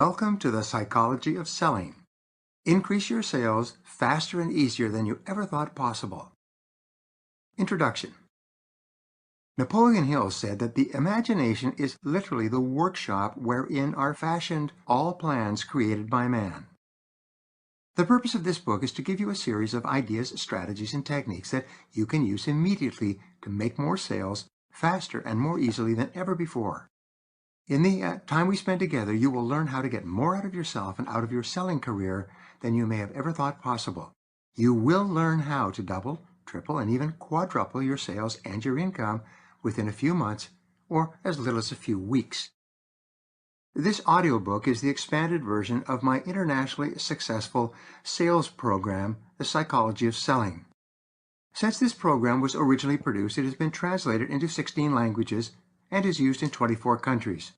Welcome to the psychology of selling. Increase your sales faster and easier than you ever thought possible. Introduction. Napoleon Hill said that the imagination is literally the workshop wherein are fashioned all plans created by man. The purpose of this book is to give you a series of ideas, strategies, and techniques that you can use immediately to make more sales faster and more easily than ever before. In the time we spend together, you will learn how to get more out of yourself and out of your selling career than you may have ever thought possible. You will learn how to double, triple, and even quadruple your sales and your income within a few months or as little as a few weeks. This audiobook is the expanded version of my internationally successful sales program, The Psychology of Selling. Since this program was originally produced, it has been translated into 16 languages and is used in 24 countries.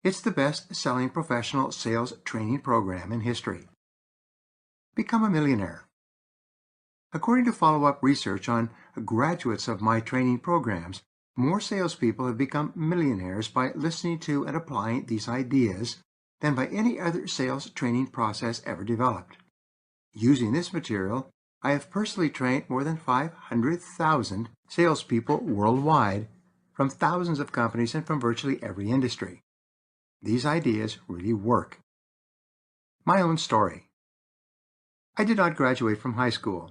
It's the best-selling professional sales training program in history. Become a millionaire. According to follow-up research on graduates of my training programs, more salespeople have become millionaires by listening to and applying these ideas than by any other sales training process ever developed. Using this material, I have personally trained more than 500,000 salespeople worldwide from thousands of companies and from virtually every industry. These ideas really work. My own story. I did not graduate from high school.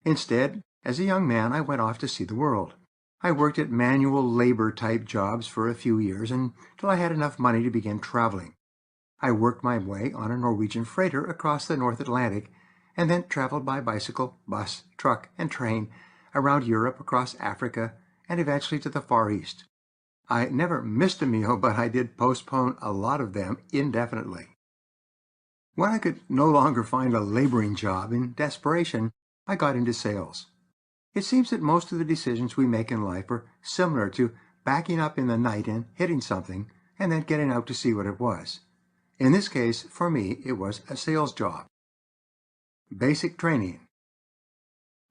Instead, as a young man, I went off to see the world. I worked at manual labor-type jobs for a few years until I had enough money to begin traveling. I worked my way on a Norwegian freighter across the North Atlantic and then traveled by bicycle, bus, truck, and train around Europe, across Africa, and eventually to the Far East. I never missed a meal, but I did postpone a lot of them indefinitely. When I could no longer find a laboring job, in desperation, I got into sales. It seems that most of the decisions we make in life are similar to backing up in the night and hitting something, and then getting out to see what it was. In this case, for me, it was a sales job. Basic training.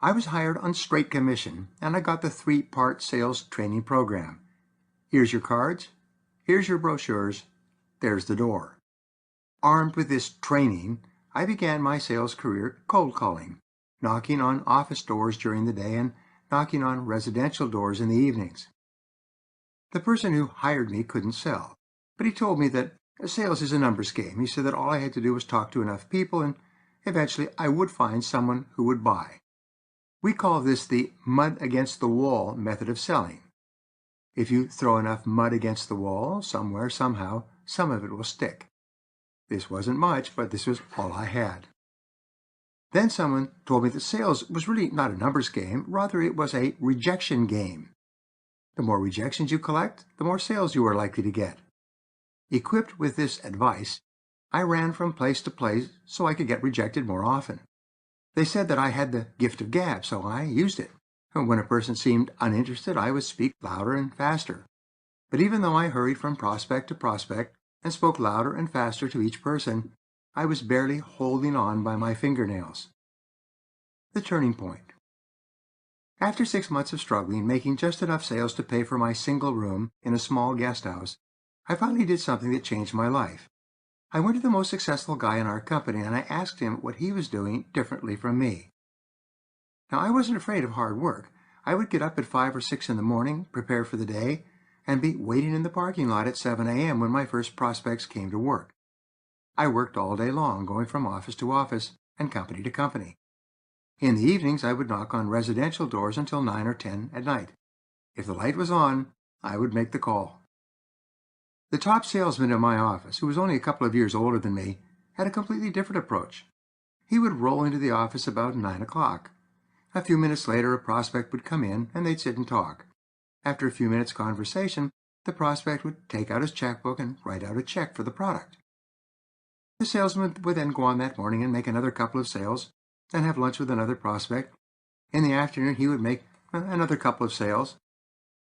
I was hired on straight commission, and I got the 3-part sales training program. Here's your cards, here's your brochures, there's the door. Armed with this training, I began my sales career cold calling, knocking on office doors during the day and knocking on residential doors in the evenings. The person who hired me couldn't sell, but he told me that sales is a numbers game. He said that all I had to do was talk to enough people and eventually I would find someone who would buy. We call this the mud against the wall method of selling. If you throw enough mud against the wall, somewhere, somehow, some of it will stick. This wasn't much, but this was all I had. Then someone told me that sales was really not a numbers game, rather it was a rejection game. The more rejections you collect, the more sales you are likely to get. Equipped with this advice, I ran from place to place so I could get rejected more often. They said that I had the gift of gab, so I used it. When a person seemed uninterested, I would speak louder and faster. But even though I hurried from prospect to prospect and spoke louder and faster to each person, I was barely holding on by my fingernails. The turning point. After 6 months of struggling, making just enough sales to pay for my single room in a small guest house, I finally did something that changed my life. I went to the most successful guy in our company and I asked him what he was doing differently from me. Now, I wasn't afraid of hard work. I would get up at 5 or 6 in the morning, prepare for the day, and be waiting in the parking lot at 7 a.m. when my first prospects came to work. I worked all day long, going from office to office and company to company. In the evenings, I would knock on residential doors until 9 or 10 at night. If the light was on, I would make the call. The top salesman in my office, who was only a couple of years older than me, had a completely different approach. He would roll into the office about 9 o'clock. A few minutes later, a prospect would come in, and they'd sit and talk. After a few minutes' conversation, the prospect would take out his checkbook and write out a check for the product. The salesman would then go on that morning and make another couple of sales, then have lunch with another prospect. In the afternoon, he would make another couple of sales,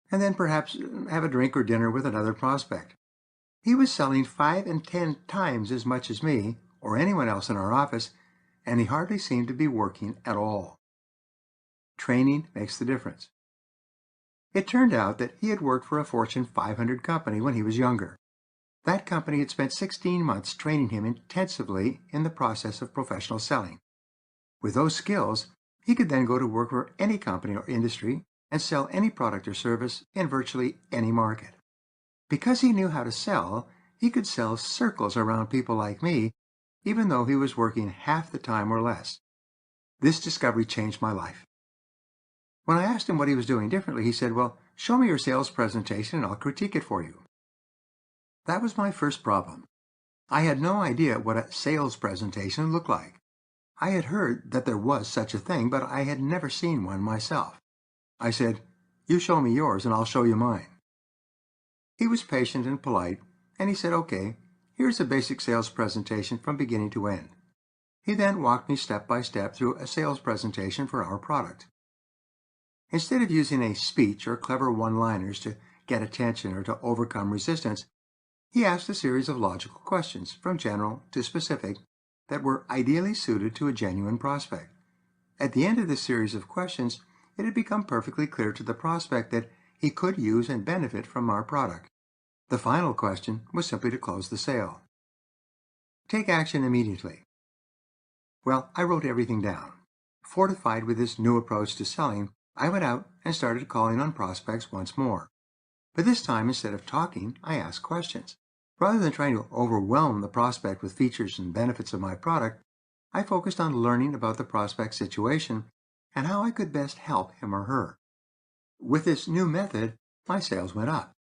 and then perhaps have a drink or dinner with another prospect. He was selling 5 and 10 times as much as me, or anyone else in our office, and he hardly seemed to be working at all. Training makes the difference. It turned out that he had worked for a Fortune 500 company when he was younger. That company had spent 16 months training him intensively in the process of professional selling. With those skills, he could then go to work for any company or industry and sell any product or service in virtually any market. Because he knew how to sell, he could sell circles around people like me, even though he was working half the time or less. This discovery changed my life. When I asked him what he was doing differently, he said, "Well, show me your sales presentation and I'll critique it for you." That was my first problem. I had no idea what a sales presentation looked like. I had heard that there was such a thing, but I had never seen one myself. I said, "You show me yours and I'll show you mine." He was patient and polite, and he said, "Okay, here's a basic sales presentation from beginning to end." He then walked me step by step through a sales presentation for our product. Instead of using a speech or clever one-liners to get attention or to overcome resistance, he asked a series of logical questions, from general to specific, that were ideally suited to a genuine prospect. At the end of this series of questions, it had become perfectly clear to the prospect that he could use and benefit from our product. The final question was simply to close the sale. Take action immediately. Well, I wrote everything down. Fortified with this new approach to selling, I went out and started calling on prospects once more. But this time, instead of talking, I asked questions. Rather than trying to overwhelm the prospect with features and benefits of my product, I focused on learning about the prospect's situation and how I could best help him or her. With this new method, my sales went up.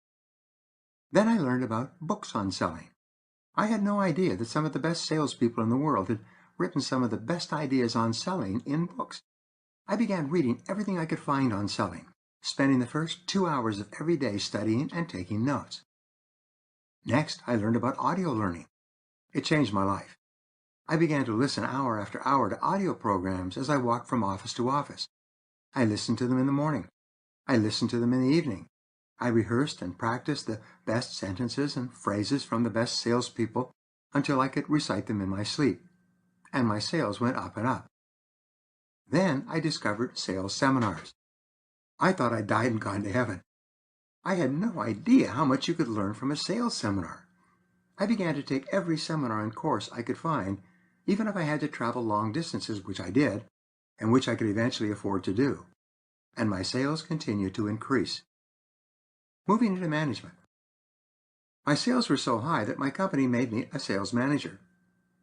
Then I learned about books on selling. I had no idea that some of the best salespeople in the world had written some of the best ideas on selling in books. I began reading everything I could find on selling, spending the first 2 hours of every day studying and taking notes. Next, I learned about audio learning. It changed my life. I began to listen hour after hour to audio programs as I walked from office to office. I listened to them in the morning. I listened to them in the evening. I rehearsed and practiced the best sentences and phrases from the best salespeople until I could recite them in my sleep, and my sales went up and up. Then I discovered sales seminars. I thought I'd died and gone to heaven. I had no idea how much you could learn from a sales seminar. I began to take every seminar and course I could find, even if I had to travel long distances, which I did, and which I could eventually afford to do. And my sales continued to increase. Moving into management. My sales were so high that my company made me a sales manager.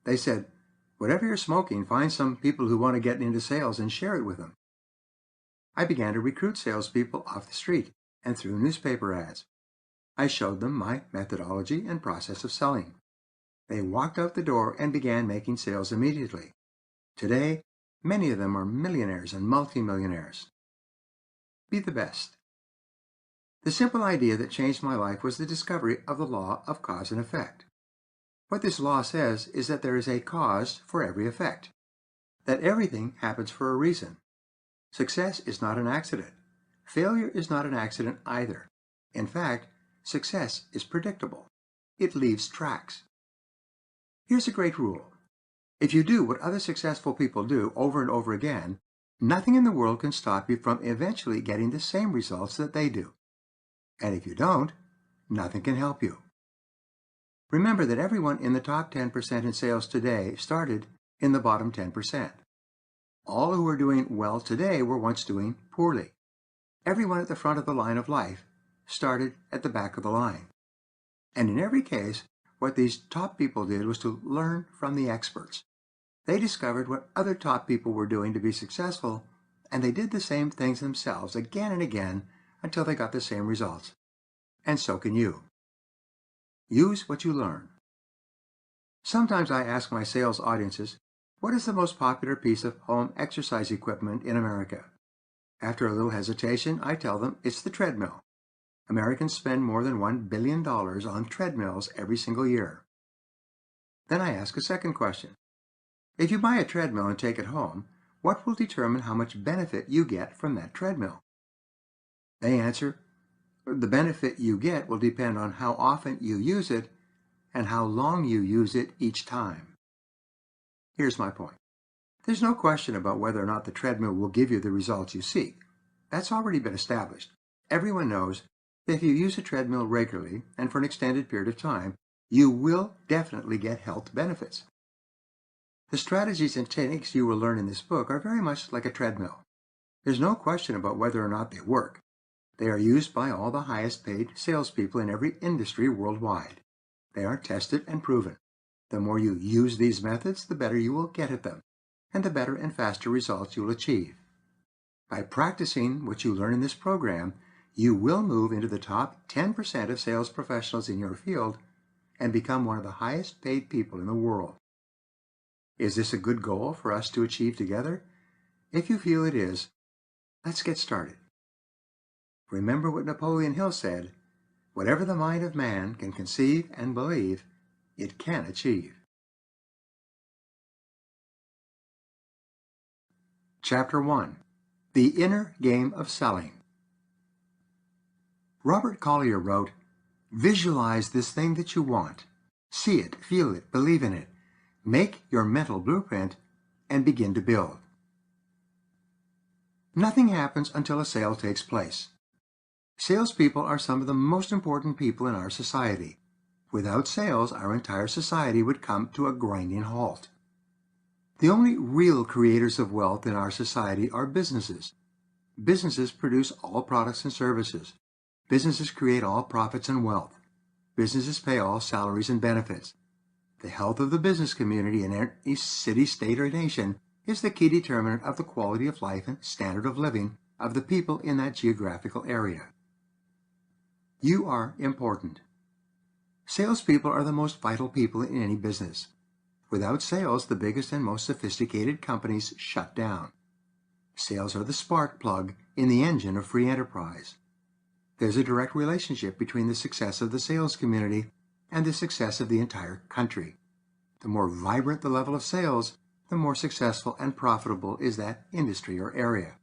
They said, "Whatever you're smoking, find some people who want to get into sales and share it with them." I began to recruit salespeople off the street and through newspaper ads. I showed them my methodology and process of selling. They walked out the door and began making sales immediately. Today, many of them are millionaires and multimillionaires. Be the best. The simple idea that changed my life was the discovery of the law of cause and effect. What this law says is that there is a cause for every effect, that everything happens for a reason. Success is not an accident. Failure is not an accident either. In fact, success is predictable. It leaves tracks. Here's a great rule. If you do what other successful people do over and over again, nothing in the world can stop you from eventually getting the same results that they do. And if you don't, nothing can help you. Remember that everyone in the top 10% in sales today started in the bottom 10%. All who are doing well today were once doing poorly. Everyone at the front of the line of life started at the back of the line. And in every case, what these top people did was to learn from the experts. They discovered what other top people were doing to be successful, and they did the same things themselves again and again until they got the same results. And so can you. Use what you learn. Sometimes I ask my sales audiences, what is the most popular piece of home exercise equipment in America? After a little hesitation, I tell them it's the treadmill. Americans spend more than $1 billion on treadmills every single year. Then I ask a second question. If you buy a treadmill and take it home, what will determine how much benefit you get from that treadmill? They answer, the benefit you get will depend on how often you use it and how long you use it each time. Here's my point. There's no question about whether or not the treadmill will give you the results you seek. That's already been established. Everyone knows that if you use a treadmill regularly and for an extended period of time, You will definitely get health benefits. The strategies and techniques you will learn in this book are very much like a treadmill. There's no question about whether or not they work. They are used by all the highest paid salespeople in every industry worldwide. They are tested and proven. The more you use these methods, the better you will get at them, and the better and faster results you'll achieve. By practicing what you learn in this program, you will move into the top 10% of sales professionals in your field and become one of the highest paid people in the world. Is this a good goal for us to achieve together? If you feel it is, let's get started. Remember what Napoleon Hill said, "Whatever the mind of man can conceive and believe, it can achieve." Chapter 1. The Inner Game of Selling. Robert Collier wrote, "Visualize this thing that you want. See it, feel it, believe in it. Make your mental blueprint and begin to build." Nothing happens until a sale takes place. Salespeople are some of the most important people in our society. Without sales, our entire society would come to a grinding halt. The only real creators of wealth in our society are businesses. Businesses produce all products and services. Businesses create all profits and wealth. Businesses pay all salaries and benefits. The health of the business community in any city, state, or nation is the key determinant of the quality of life and standard of living of the people in that geographical area. You are important. Salespeople are the most vital people in any business. Without sales, the biggest and most sophisticated companies shut down. Sales are the spark plug in the engine of free enterprise. There's a direct relationship between the success of the sales community and the success of the entire country. The more vibrant the level of sales, the more successful and profitable is that industry or area.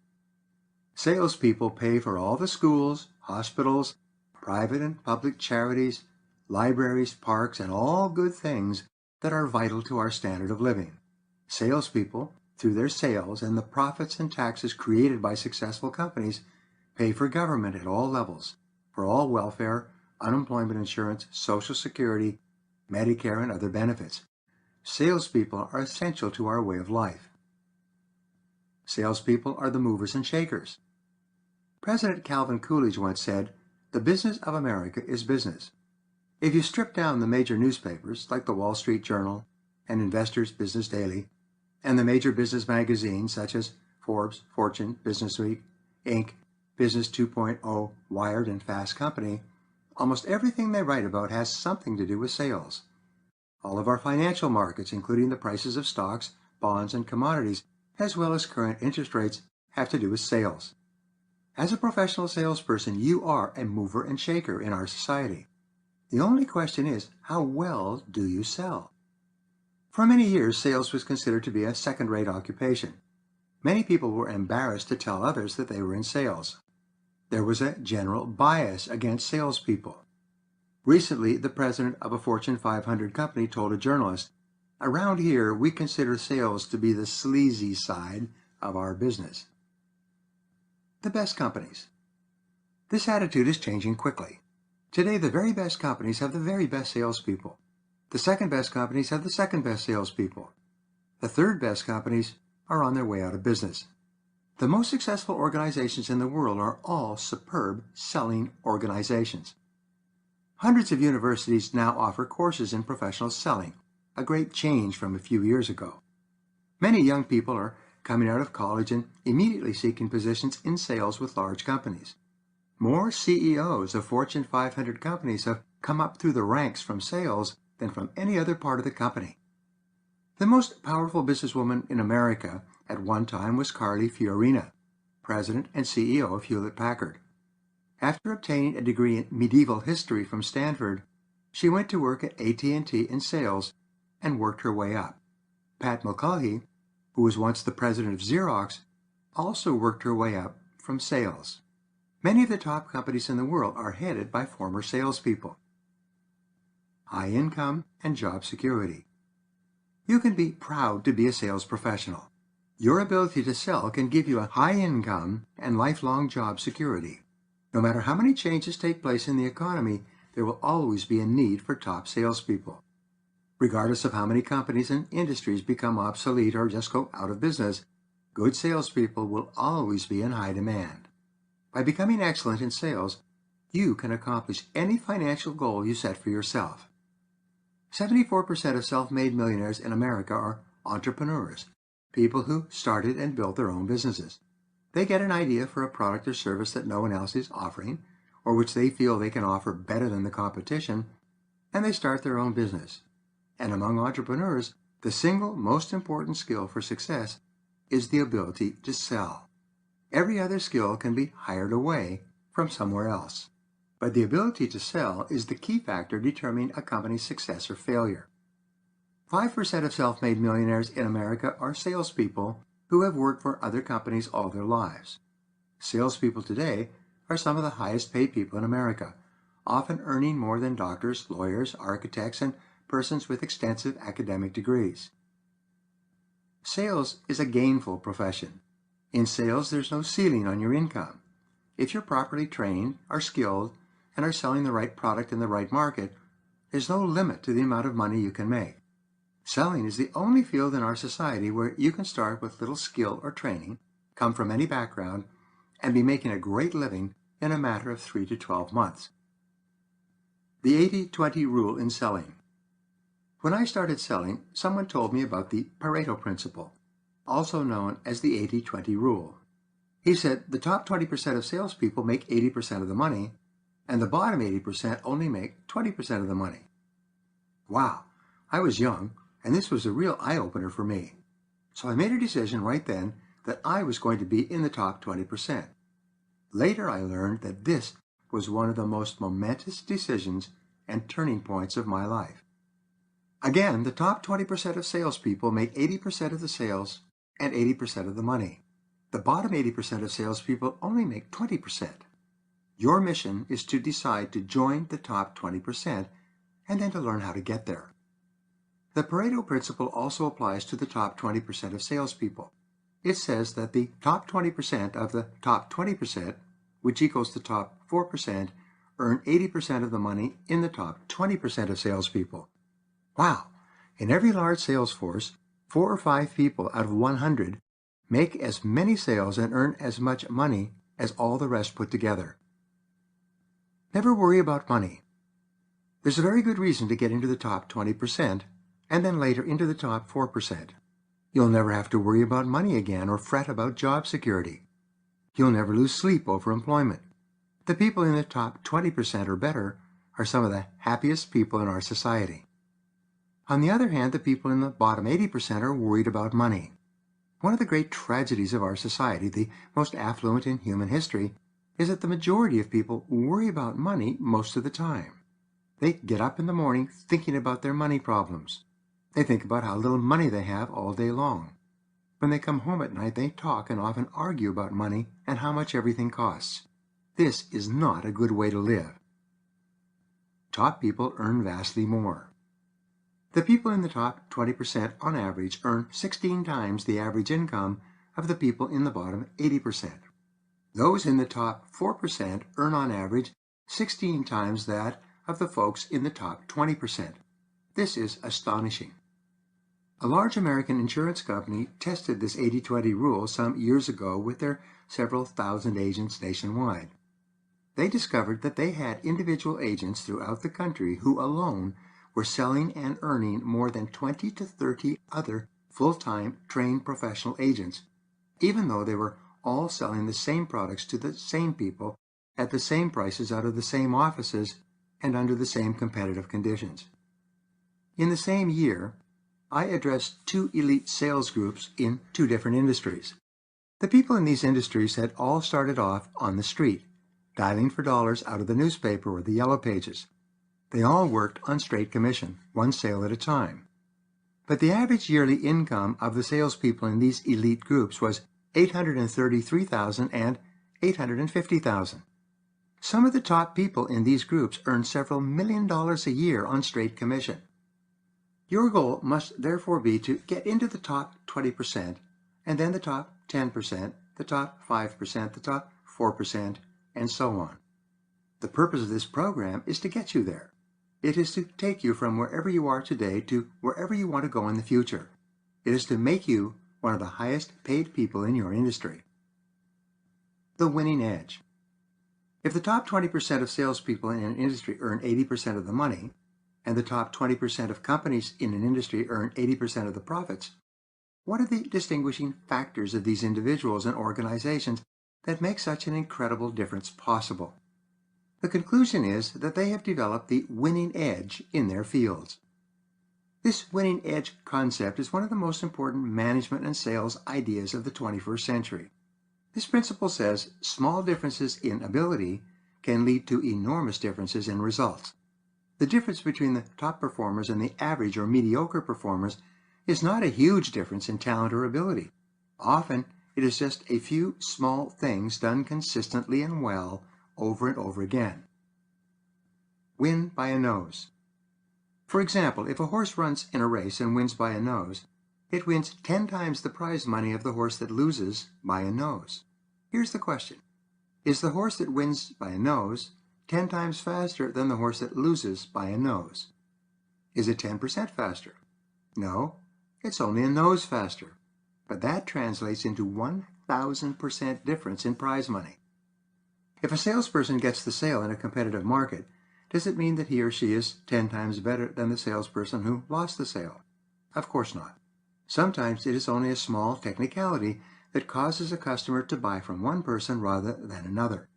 Salespeople pay for all the schools, hospitals, private and public charities, libraries, parks, and all good things that are vital to our standard of living. Salespeople, through their sales and the profits and taxes created by successful companies, pay for government at all levels, for all welfare, unemployment insurance, Social Security, Medicare, and other benefits. Salespeople are essential to our way of life. Salespeople are the movers and shakers. President Calvin Coolidge once said, "The business of America is business." If you strip down the major newspapers, like the Wall Street Journal and Investor's Business Daily, and the major business magazines such as Forbes, Fortune, Businessweek, Inc., Business 2.0, Wired, and Fast Company, almost everything they write about has something to do with sales. All of our financial markets, including the prices of stocks, bonds, and commodities, as well as current interest rates, have to do with sales. As a professional salesperson, you are a mover and shaker in our society. The only question is, how well do you sell? For many years, sales was considered to be a second-rate occupation. Many people were embarrassed to tell others that they were in sales. There was a general bias against salespeople. Recently, the president of a Fortune 500 company told a journalist, "Around here, we consider sales to be the sleazy side of our business." The best companies. This attitude is changing quickly. Today, the very best companies have the very best salespeople. The second best companies have the second best salespeople. The third best companies are on their way out of business. The most successful organizations in the world are all superb selling organizations. Hundreds of universities now offer courses in professional selling, a great change from a few years ago. Many young people are coming out of college and immediately seeking positions in sales with large companies. More CEOs of Fortune 500 companies have come up through the ranks from sales than from any other part of the company. The most powerful businesswoman in America at one time was Carly Fiorina, president and CEO of Hewlett-Packard. After obtaining a degree in medieval history from Stanford, she went to work at AT&T in sales and worked her way up. Pat Mulcahy, who was once the president of Xerox, also worked her way up from sales. Many of the top companies in the world are headed by former salespeople. High income and job security. You can be proud to be a sales professional. Your ability to sell can give you a high income and lifelong job security. No matter how many changes take place in the economy, there will always be a need for top salespeople. Regardless of how many companies and industries become obsolete or just go out of business, good salespeople will always be in high demand. By becoming excellent in sales, you can accomplish any financial goal you set for yourself. 74% of self-made millionaires in America are entrepreneurs, people who started and built their own businesses. They get an idea for a product or service that no one else is offering, or which they feel they can offer better than the competition, and they start their own business. And among entrepreneurs, the single most important skill for success is the ability to sell. Every other skill can be hired away from somewhere else. But the ability to sell is the key factor determining a company's success or failure. 5% of self-made millionaires in America are salespeople who have worked for other companies all their lives. Salespeople today are some of the highest paid people in America, often earning more than doctors, lawyers, architects, and persons with extensive academic degrees. Sales is a gainful profession. In sales, there's no ceiling on your income. If you're properly trained, are skilled, and are selling the right product in the right market, there's no limit to the amount of money you can make. Selling is the only field in our society where you can start with little skill or training, come from any background, and be making a great living in a matter of 3 to 12 months. The 80-20 rule in selling. When I started selling, someone told me about the Pareto principle, also known as the 80-20 rule. He said the top 20% of salespeople make 80% of the money, and the bottom 80% only make 20% of the money. Wow, I was young, and this was a real eye-opener for me. So I made a decision right then that I was going to be in the top 20%. Later I learned that this was one of the most momentous decisions and turning points of my life. Again, the top 20% of salespeople make 80% of the sales and 80% of the money. The bottom 80% of salespeople only make 20%. Your mission is to decide to join the top 20% and then to learn how to get there. The Pareto principle also applies to the top 20% of salespeople. It says that the top 20% of the top 20%, which equals the top 4%, earn 80% of the money in the top 20% of salespeople. Wow! In every large sales force, 4 or 5 people out of 100 make as many sales and earn as much money as all the rest put together. Never worry about money. There's a very good reason to get into the top 20% and then later into the top 4%. You'll never have to worry about money again or fret about job security. You'll never lose sleep over employment. The people in the top 20% or better are some of the happiest people in our society. On the other hand, the people in the bottom 80% are worried about money. One of the great tragedies of our society, the most affluent in human history, is that the majority of people worry about money most of the time. They get up in the morning thinking about their money problems. They think about how little money they have all day long. When they come home at night, they talk and often argue about money and how much everything costs. This is not a good way to live. Top people earn vastly more. The people in the top 20% on average earn 16 times the average income of the people in the bottom 80%. Those in the top 4% earn on average 16 times that of the folks in the top 20%. This is astonishing. A large American insurance company tested this 80-20 rule some years ago with their several thousand agents nationwide. They discovered that they had individual agents throughout the country who alone were selling and earning more than 20 to 30 other full-time trained professional agents, even though they were all selling the same products to the same people at the same prices out of the same offices and under the same competitive conditions. In the same year, I addressed 2 elite sales groups in 2 different industries. The people in these industries had all started off on the street, dialing for dollars out of the newspaper or the yellow pages. They all worked on straight commission, 1 sale at a time. But the average yearly income of the salespeople in these elite groups was $833,000 and $850,000. Some of the top people in these groups earn several $1 million a year on straight commission. Your goal must therefore be to get into the top 20%, and then the top 10%, the top 5%, the top 4%, and so on. The purpose of this program is to get you there. It is to take you from wherever you are today to wherever you want to go in the future. It is to make you one of the highest paid people in your industry. The winning edge. If the top 20% of salespeople in an industry earn 80% of the money, and the top 20% of companies in an industry earn 80% of the profits, what are the distinguishing factors of these individuals and organizations that make such an incredible difference possible? The conclusion is that they have developed the winning edge in their fields. This winning edge concept is one of the most important management and sales ideas of the 21st century. This principle says small differences in ability can lead to enormous differences in results. The difference between the top performers and the average or mediocre performers is not a huge difference in talent or ability. Often, it is just a few small things done consistently and well over and over again. Win by a nose. For example, if a horse runs in a race and wins by a nose, it wins 10 times the prize money of the horse that loses by a nose. Here's the question. Is the horse that wins by a nose 10 times faster than the horse that loses by a nose? Is it 10% faster? No, it's only a nose faster. But that translates into 1,000% difference in prize money. If a salesperson gets the sale in a competitive market, does it mean that he or she is 10 times better than the salesperson who lost the sale? Of course not. Sometimes it is only a small technicality that causes a customer to buy from one person rather than another.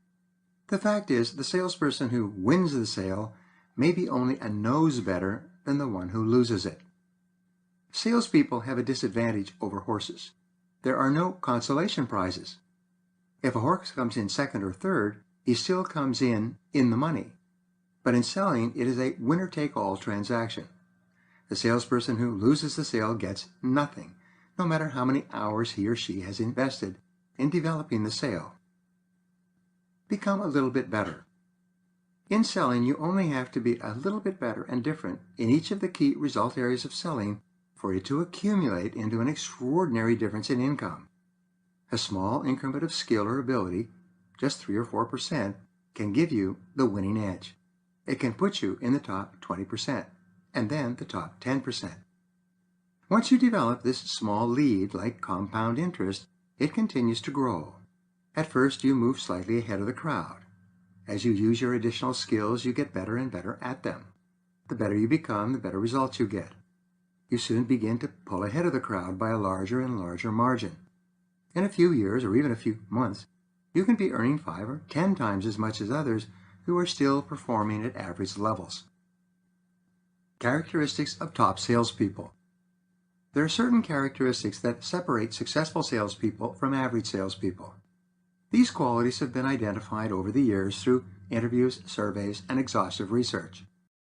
The fact is, the salesperson who wins the sale may be only a nose better than the one who loses it. Salespeople have a disadvantage over horses. There are no consolation prizes. If a horse comes in second or third, he still comes in the money. But in selling, it is a winner-take-all transaction. The salesperson who loses the sale gets nothing, no matter how many hours he or she has invested in developing the sale. Become a little bit better. In selling, you only have to be a little bit better and different in each of the key result areas of selling for it to accumulate into an extraordinary difference in income. A small increment of skill or ability, just 3 or 4%, can give you the winning edge. It can put you in the top 20%, and then the top 10%. Once you develop this small lead like compound interest, it continues to grow. At first, you move slightly ahead of the crowd. As you use your additional skills, you get better and better at them. The better you become, the better results you get. You soon begin to pull ahead of the crowd by a larger and larger margin. In a few years, or even a few months, you can be earning 5 or 10 times as much as others who are still performing at average levels. Characteristics of top salespeople. There are certain characteristics that separate successful salespeople from average salespeople. These qualities have been identified over the years through interviews, surveys, and exhaustive research.